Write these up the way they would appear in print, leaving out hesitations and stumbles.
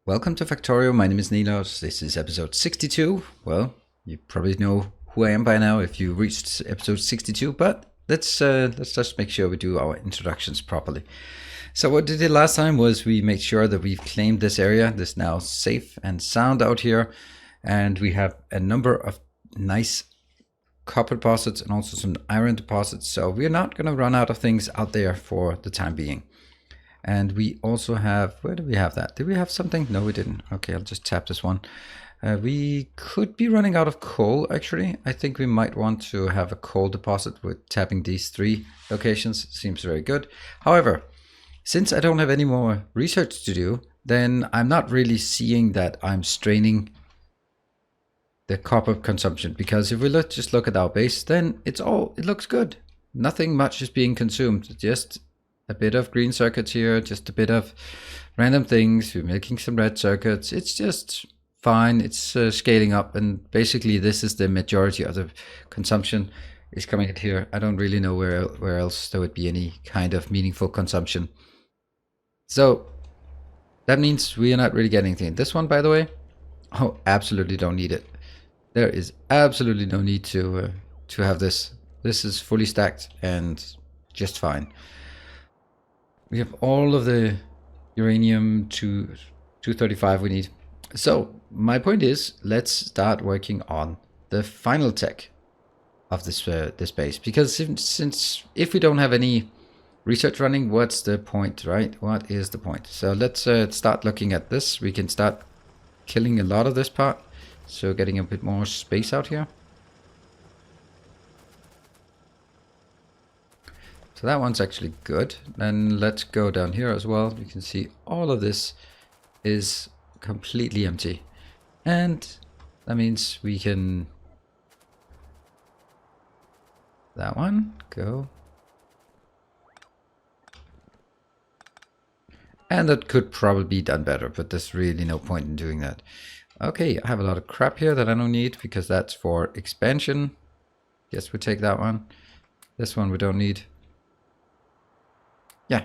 Welcome to Factorio. My name is Nilos. This is episode 62. Well, you probably know who I am by now if you reached episode 62, but let's just make sure we do our introductions properly. So what we did last time was we made sure that we've claimed this area. This is now safe and sound out here, and we have a number of nice copper deposits and also some iron deposits. So we're not going to run out of things out there for the time being. And we also have, where do we have that? Did we have something? No, we didn't. Okay, I'll just tap this one. We could be running out of coal, actually. I think we might want to have a coal deposit with tapping these 3 locations. Seems very good. However, since I don't have any more research to do, then I'm not really seeing that I'm straining the copper consumption. Because if we just look at our base, then it looks good. Nothing much is being consumed. Just a bit of green circuits here, just a bit of random things. We're making some red circuits. It's just fine. It's scaling up, and basically this is the majority of the consumption is coming in here. I don't really know where else there would be any kind of meaningful consumption. So that means we are not really getting anything. This one, by the way, oh, absolutely don't need it. There is absolutely no need to have this. This is fully stacked and just fine. We have all of the uranium 235 we need. So my point is, let's start working on the final tech of this base. Because since if we don't have any research running, what's the point, right? What is the point? So let's start looking at this. We can start killing a lot of this part. So getting a bit more space out here. So that one's actually good. Then let's go down here as well. You can see all of this is completely empty. And that means we can... that one, go. And that could probably be done better, but there's really no point in doing that. Okay, I have a lot of crap here that I don't need because that's for expansion. Guess we take that one. This one we don't need. Yeah.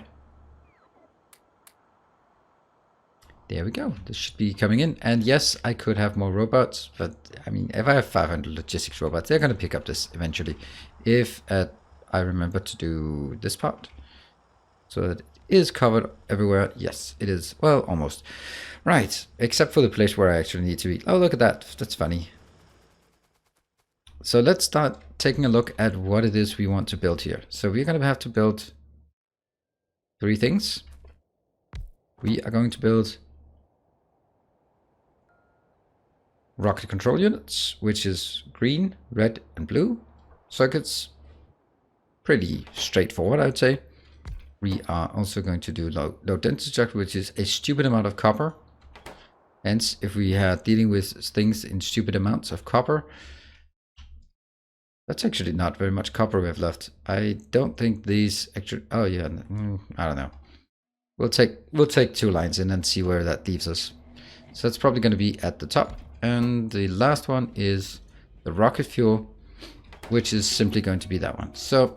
There we go. This should be coming in. And yes, I could have more robots, but I mean, if I have 500 logistics robots, they're going to pick up this eventually. If I remember to do this part. So that it is covered everywhere. Yes, it is. Well, almost. Right. Except for the place where I actually need to be. Oh, look at that. That's funny. So let's start taking a look at what it is we want to build here. So we're going to have to build 3 things. We are going to build rocket control units, which is green, red, and blue circuits. Pretty straightforward, I would say. We are also going to do low density structure, which is a stupid amount of copper. Hence, if we are dealing with things in stupid amounts of copper, that's actually not very much copper we have left. I don't think these actually... oh yeah, I don't know. We'll take 2 lines in and see where that leaves us. So that's probably going to be at the top. And the last one is the rocket fuel, which is simply going to be that one. So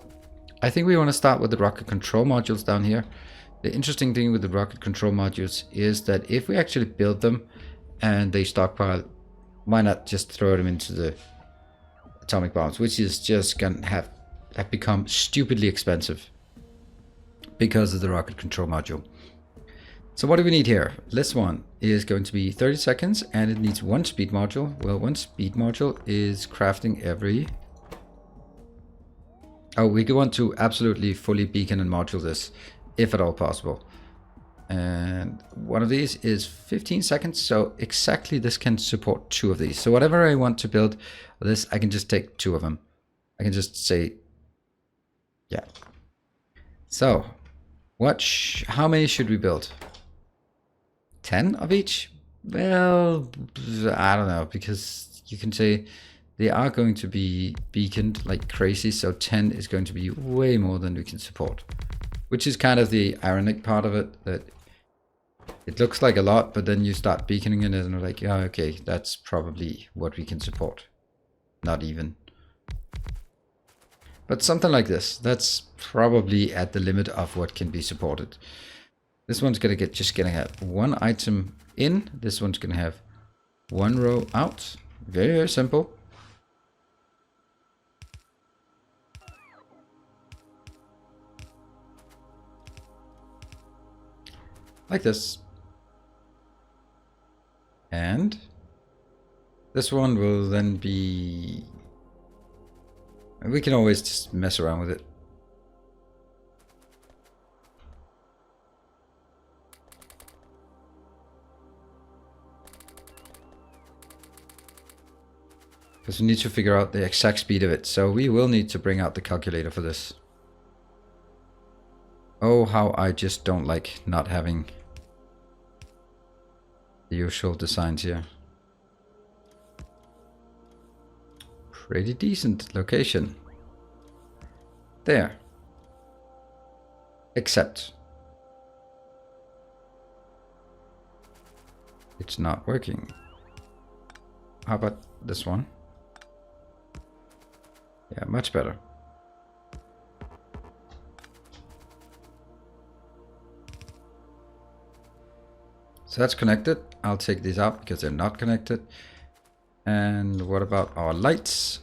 I think we want to start with the rocket control modules down here. The interesting thing with the rocket control modules is that if we actually build them and they stockpile, why not just throw them into the atomic bombs, which is just gonna have become stupidly expensive because of the rocket control module. So what do we need here? This one is going to be 30 seconds and it needs 1 speed module. Well, 1 speed module is crafting every... oh, we want to absolutely fully beacon and module this, if at all possible. And one of these is 15 seconds, so exactly this can support 2 of these. So whatever I want to build this, I can just take 2 of them. I can just say, yeah. So, how many should we build? 10 of each? Well, I don't know, because you can say they are going to be beaconed like crazy, so 10 is going to be way more than we can support. Which is kind of the ironic part of it, that it looks like a lot, but then you start beaconing it and you're like, yeah, okay, that's probably what we can support. Not even. But something like this, that's probably at the limit of what can be supported. This one's just gonna have one item in. This one's gonna have one row out. Very, very simple. Like this. And this one will then be... We can always just mess around with it. Because we need to figure out the exact speed of it. So we will need to bring out the calculator for this. Oh, how I just don't like not having the usual designs here. Pretty decent location. There. Except it's not working. How about this one? Yeah, much better. So that's connected. I'll take these out because they're not connected. And what about our lights?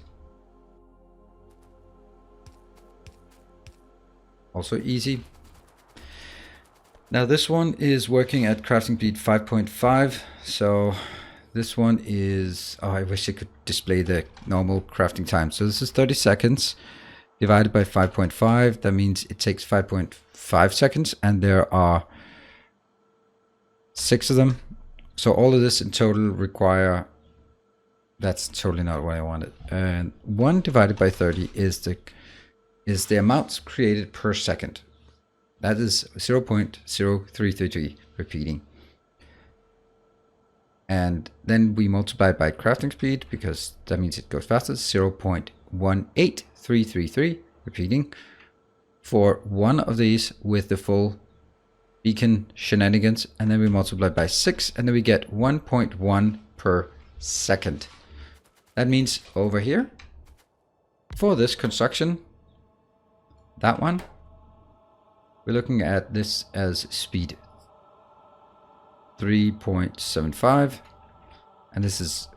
Also easy. Now this one is working at crafting speed 5.5. So this one is... Oh, I wish I could display the normal crafting time. So this is 30 seconds divided by 5.5. That means it takes 5.5 seconds. And there are 6 of them. So all of this in total require... That's totally not what I wanted. And 1 divided by 30 is the amounts created per second. That is 0.0333 repeating. And then we multiply by crafting speed because that means it goes faster. 0.18333 repeating for one of these with the full beacon shenanigans. And then we multiply by 6 and then we get 1.1 per second. That means over here for this construction, that one, we're looking at this as speed 3.75, and this is,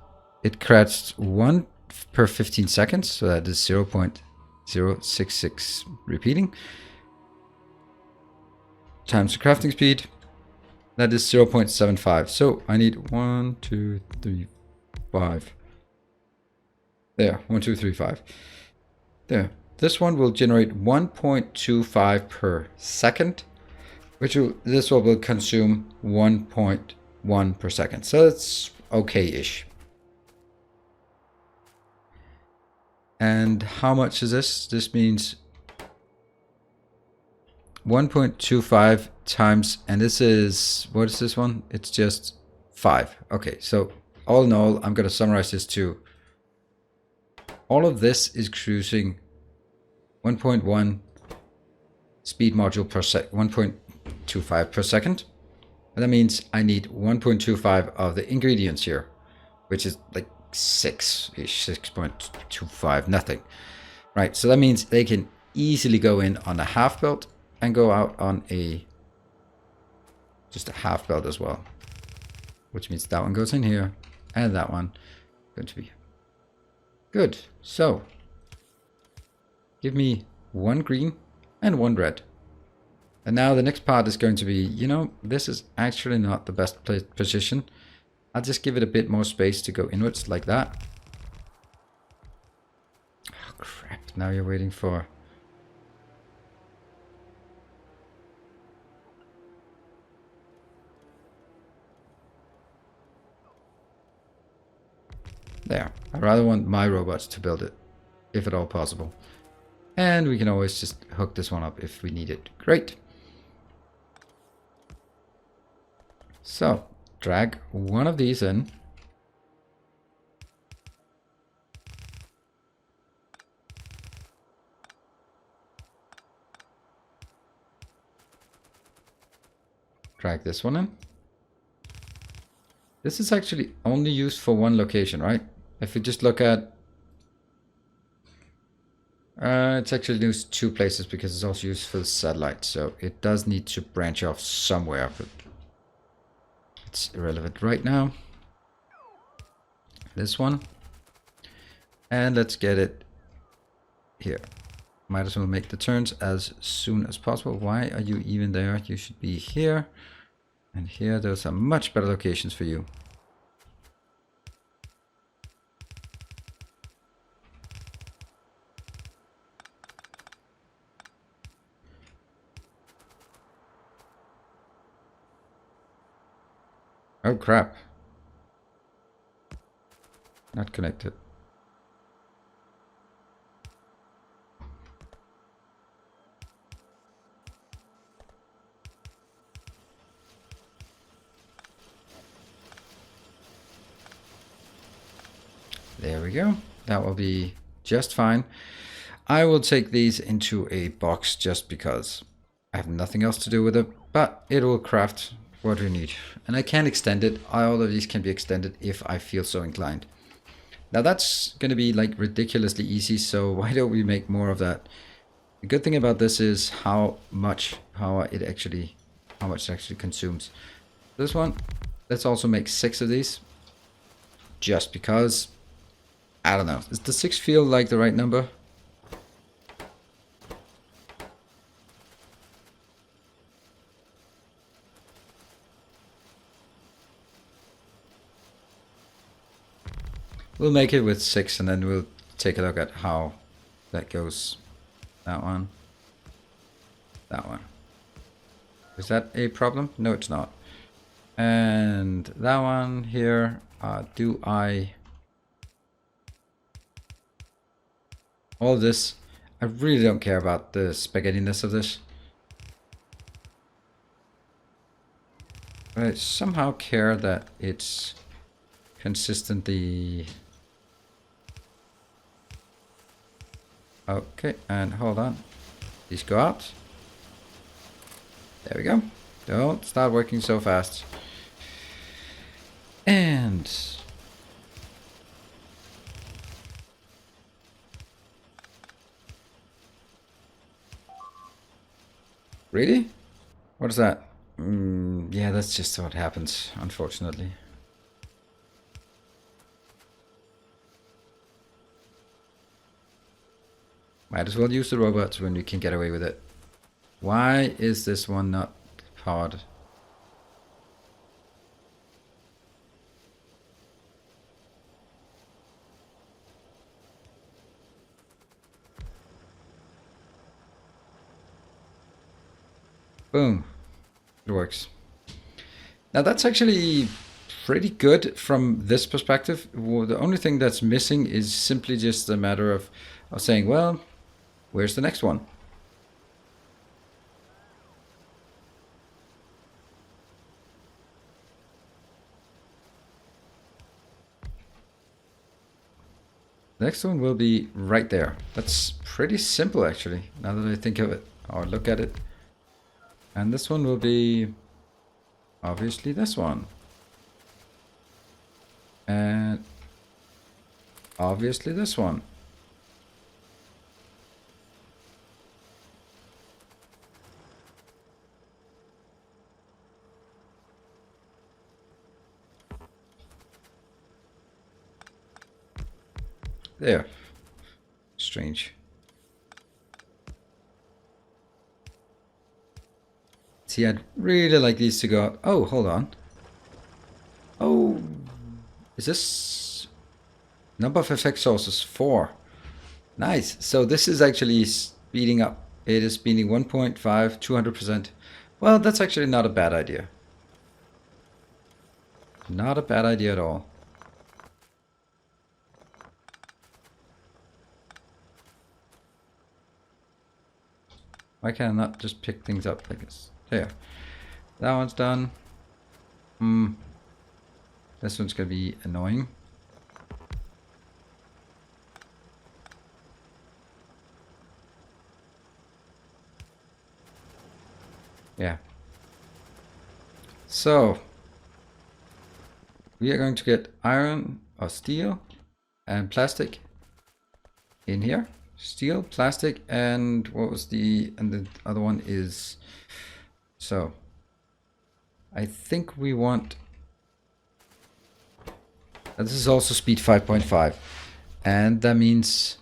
it crafts 1 per 15 seconds, so that is 0.066 repeating times the crafting speed, that is 0.75. So I need 1, 2, 3, 5. There, 1, 2, 3, 5. There. This one will generate 1.25 per second, which this one will consume 1.1 per second. So it's okay-ish. And how much is this? This means 1.25 times, and this is, what is this one? It's just 5. Okay, so all in all, I'm going to summarize this to, all of this is cruising 1.1 speed module per second, 1.25 per second. And that means I need 1.25 of the ingredients here, which is like 6-ish, 6.25, nothing. Right, so that means they can easily go in on a half belt and go out on just a half belt as well. Which means that one goes in here and that one going to be good. So give me 1 green and 1 red. And now the next part is going to be, you know, this is actually not the best position. I'll just give it a bit more space to go inwards like that. Oh crap, now you're waiting for... There. I rather want my robots to build it, if at all possible. And we can always just hook this one up if we need it. Great. So, drag one of these in. Drag this one in. This is actually only used for one location, right? If we just look at... It's actually used two places because it's also used for the satellite, so it does need to branch off somewhere, but it's irrelevant right now. This one. And let's get it here. Might as well make the turns as soon as possible. Why are you even there? You should be here. And here, those are much better locations for you. Oh crap. Not connected. There we go. That will be just fine. I will take these into a box just because I have nothing else to do with it, but it will craft what we need. And I can extend it. All of these can be extended if I feel so inclined. Now that's going to be like ridiculously easy, so why don't we make more of that? The good thing about this is how much power it actually consumes. This one, let's also make 6 of these. Just because, I don't know. Does the 6 feel like the right number? We'll make it with 6 and then we'll take a look at how that goes. That one. That one. Is that a problem? No, it's not. And that one here, all this, I really don't care about the spaghetti-ness of this. But I somehow care that it's consistently... Okay, and hold on. These go out. There we go. Don't start working so fast. And... Really? What is that? Yeah, that's just what happens, unfortunately. Might as well use the robots when we can get away with it. Why is this one not powered? Boom. It works. Now that's actually pretty good from this perspective. Well, the only thing that's missing is simply just a matter of saying, well, where's the next one? Next one will be right there. That's pretty simple actually, now that I think of it or look at it. And this one will be obviously this one. And obviously this one. There. Strange. See, I'd really like these to go... Oh, hold on. Oh, is this... Number of effect sources, 4. Nice. So this is actually speeding up. It is speeding 1.5, 200%. Well, that's actually not a bad idea. Not a bad idea at all. Why can I not just pick things up like this? There. That one's done. This one's gonna be annoying. Yeah. So we are going to get iron or steel and plastic in here. steel, plastic, and what was the other one is, so I think we want, this is also speed 5.5, and that means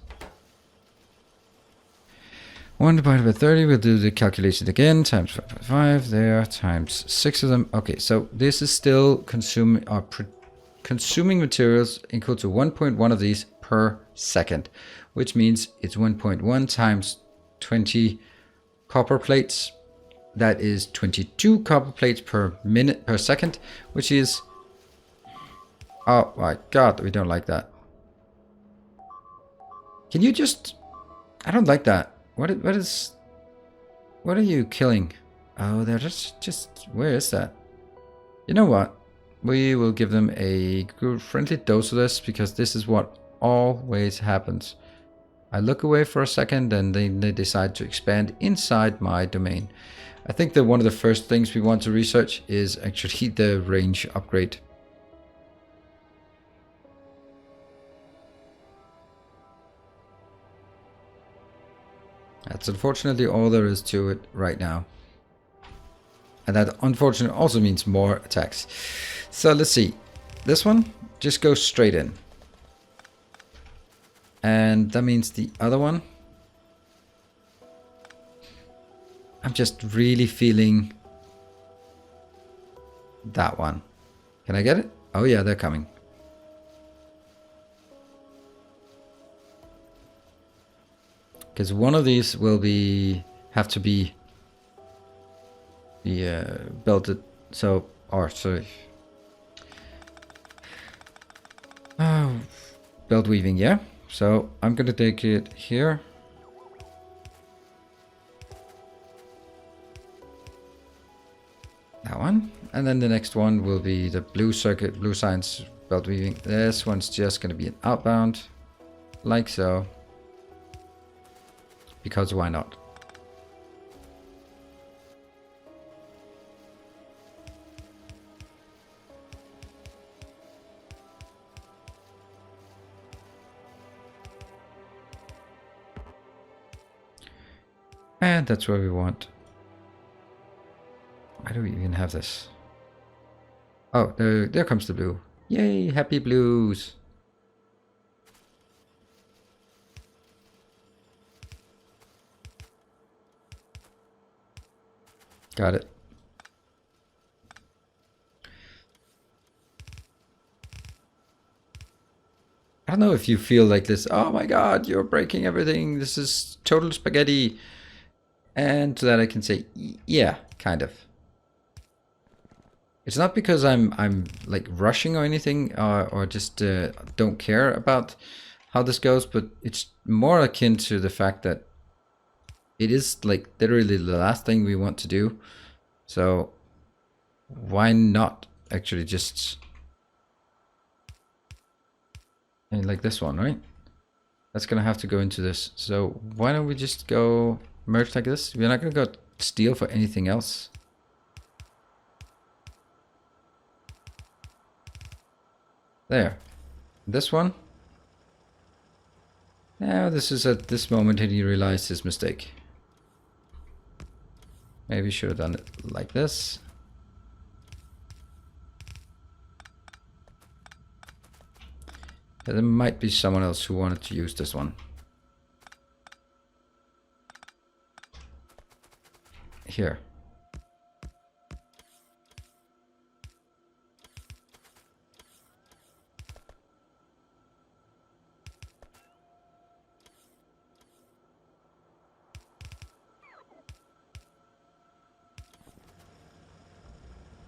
1 divided by 30, we'll do the calculation again, times 5.5 there, times 6 of them. Okay, so this is still consuming materials equal to 1.1 of these per second, which means it's 1.1 times 20 copper plates. That is 22 copper plates per minute per second, which is, oh my god, we don't like that. Can you just, I don't like that. What are you killing? Oh, they're just, where is that? You know what? We will give them a good friendly dose of this, because this is what always happens. I look away for a second and then they decide to expand inside my domain. I think that one of the first things we want to research is actually the range upgrade. That's unfortunately all there is to it right now. And that unfortunately also means more attacks. So let's see. This one just goes straight in. And that means the other one, I'm just really feeling that one. Can I get it? Oh yeah, they're coming. Because one of these will have to be belted. So, or sorry. Oh, belt weaving, yeah. So I'm gonna take it here. That one. And then the next one will be the blue circuit, blue science belt weaving. This one's just gonna be an outbound, like so. Because why not? And that's where we want. Why do we even have this? Oh, there comes the blue. Yay, happy blues. Got it. I don't know if you feel like this. Oh my god, you're breaking everything. This is total spaghetti. And to that I can say, yeah, kind of. It's not because I'm like rushing or anything, or just don't care about how this goes, but it's more akin to the fact that it is like literally the last thing we want to do. So why not actually just, and like this one, right? That's gonna have to go into this. So why don't we just go merge like this? We're not gonna go steel for anything else. There. This one. Now this is at this moment and he realized his mistake. Maybe should have done it like this. There might be someone else who wanted to use this one. Here.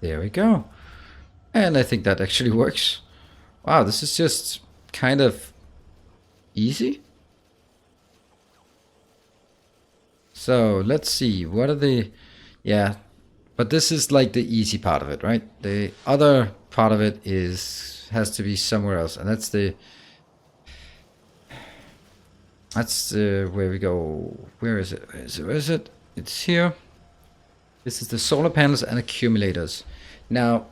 There we go. And I think that actually works. Wow, this is just kind of easy. So let's see, what are the, yeah, but this is like the easy part of it, right? The other part of it has to be somewhere else, and that's where we go. Where is it? Where is it? It's here. This is the solar panels and accumulators. Now,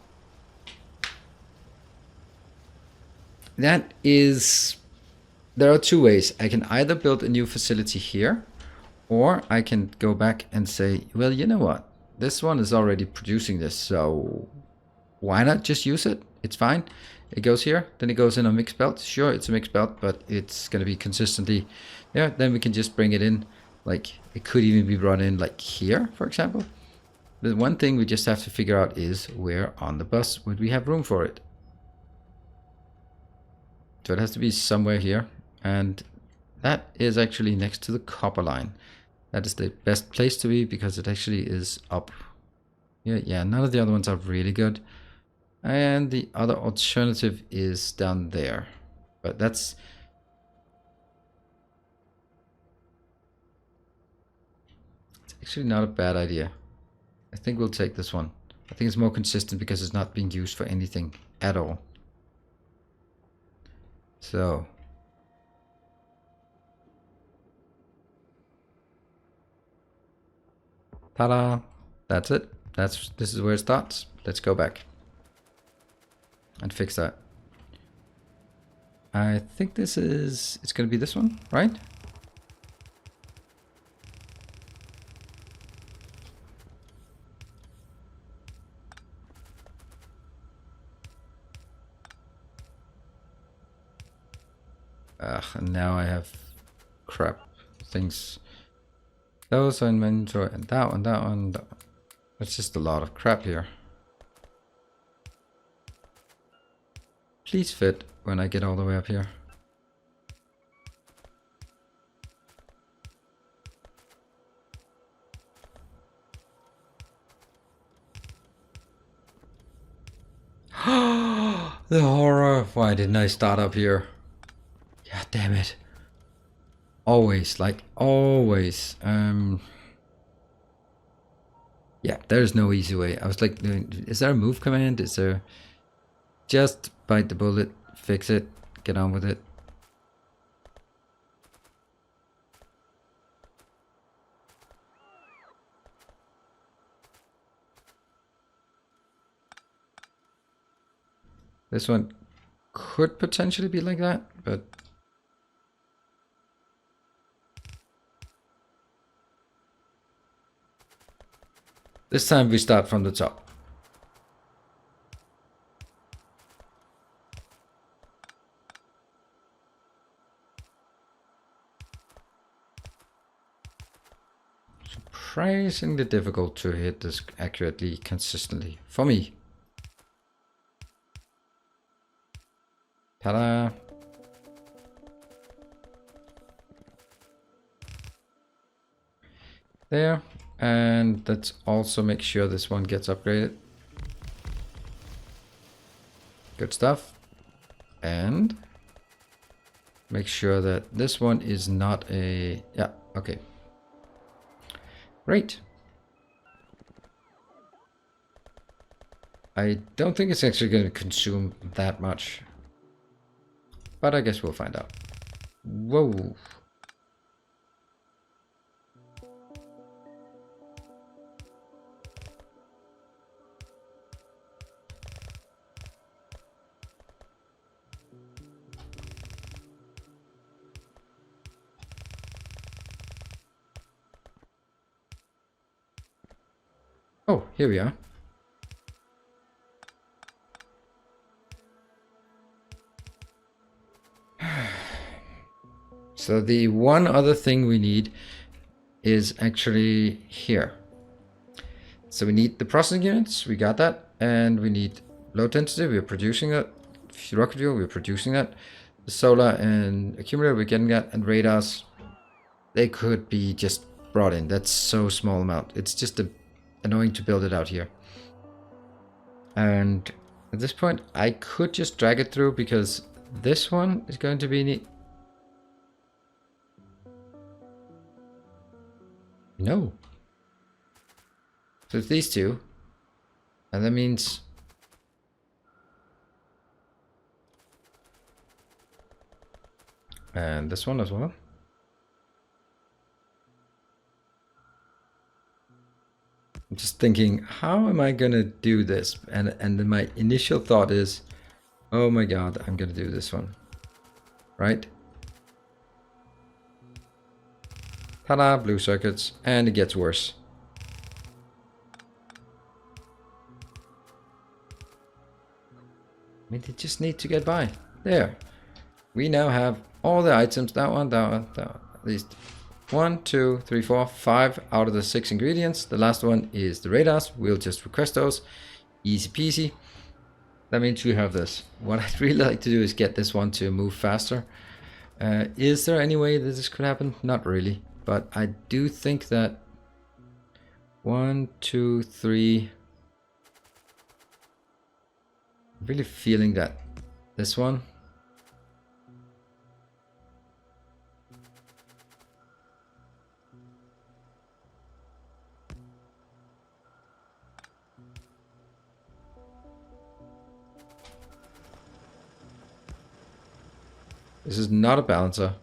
that is there are two ways. I can either build a new facility here, or I can go back and say, well, you know what? This one is already producing this, so why not just use it? It's fine. It goes here, then it goes in a mixed belt. Sure, it's a mixed belt, but it's going to be consistently there. Then we can just bring it in. Like, it could even be brought in like here, for example. The one thing we just have to figure out is where on the bus would we have room for it. So it has to be somewhere here. And that is actually next to the copper line. That is the best place to be because it actually is up. Yeah, none of the other ones are really good. And the other alternative is down there. But that's... it's actually not a bad idea. I think we'll take this one. I think it's more consistent because it's not being used for anything at all. So... ta-da! That's it. This is where it starts. Let's go back and fix that. I think it's going to be this one, right? And now I have crap things. Those are in my inventory, and that one, that one, that one. That's just a lot of crap here. Please fit when I get all the way up here. The horror. Why didn't I start up here? God damn it. Always, like always. Yeah, there's no easy way. I was like, is there a move command? Is there... just bite the bullet, fix it, get on with it. This one could potentially be like that, but... this time we start from the top. Surprisingly difficult to hit this accurately, consistently, for me. Ta-da! There. And let's also make sure this one gets upgraded. Good stuff. And make sure that this one is not a... yeah, okay. Great. I don't think it's actually going to consume that much. But I guess we'll find out. Whoa. Oh, here we are. So the one other thing we need is actually here. So we need the processing units, we got that, and we need low density, we're producing that. Rocket fuel, we're producing that. The solar and accumulator, we're getting that, and radars, they could be just brought in. That's so small amount. It's just annoying to build it out here. And at this point, I could just drag it through because this one is going to be neat. No. So it's these two. And that means... and this one as well. I'm just thinking, how am I gonna do this? And then my initial thought is, oh my god, I'm gonna do this one. Right? Ta-da, blue circuits, and it gets worse. I mean, they just need to get by. There. We now have all the items, that one, at least 1, 2, 3, 4, 5 out of the 6 ingredients. The last one is the radars. We'll just request those. Easy peasy. That means we have this. What I'd really like to do is get this one to move faster. Is there any way that this could happen? Not really. But I do think that 1, 2, 3... I'm really feeling that this one. This is not a balancer.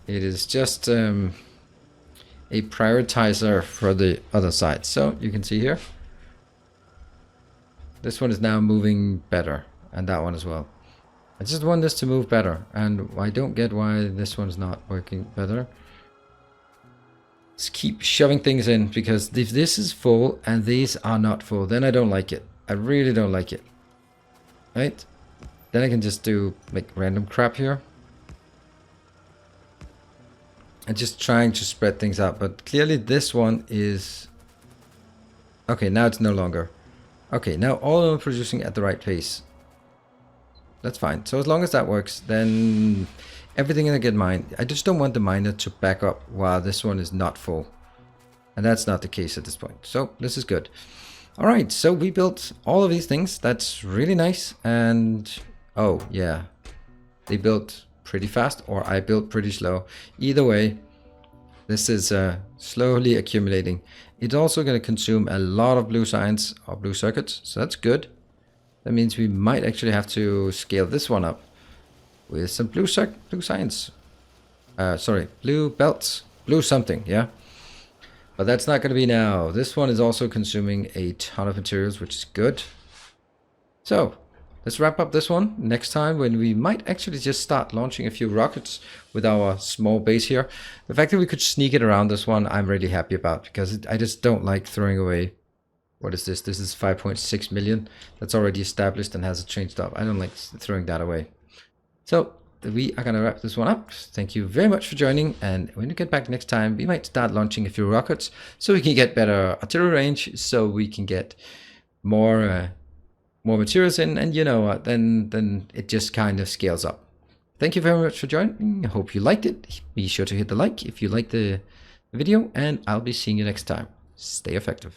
It is just a prioritizer for the other side. So you can see here. This one is now moving better, and that one as well. I just want this to move better, and I don't get why this one's not working better. Just keep shoving things in, because if this is full and these are not full, then I don't like it. I really don't like it. Right? Then I can just do like random crap here. And just trying to spread things out, but clearly this one is... Okay, now it's no longer. Okay, now all of them producing at the right pace. That's fine. So as long as that works, then everything gonna get mined. I just don't want the miner to back up while this one is not full. And that's not the case at this point. So this is good. Alright, so we built all of these things. That's really nice. And oh yeah, they built pretty fast, or I built pretty slow. Either way, this is slowly accumulating. It's also going to consume a lot of blue science or blue circuits, so that's good. That means we might actually have to scale this one up with some blue science. Sorry, blue belts, blue something, yeah. But that's not going to be now. This one is also consuming a ton of materials, which is good. So let's wrap up this one next time, when we might actually just start launching a few rockets with our small base here. The fact that we could sneak it around this one, I'm really happy about, because I just don't like throwing away. What is this? This is 5.6 million. That's already established and hasn't changed up. I don't like throwing that away. So we are going to wrap this one up. Thank you very much for joining. And when we get back next time, we might start launching a few rockets so we can get better artillery range, so we can get more materials in, and you know what, then it just kind of scales up. Thank you very much for joining. I hope you liked it. Be sure to hit the like if you liked the video, and I'll be seeing you next time. Stay effective.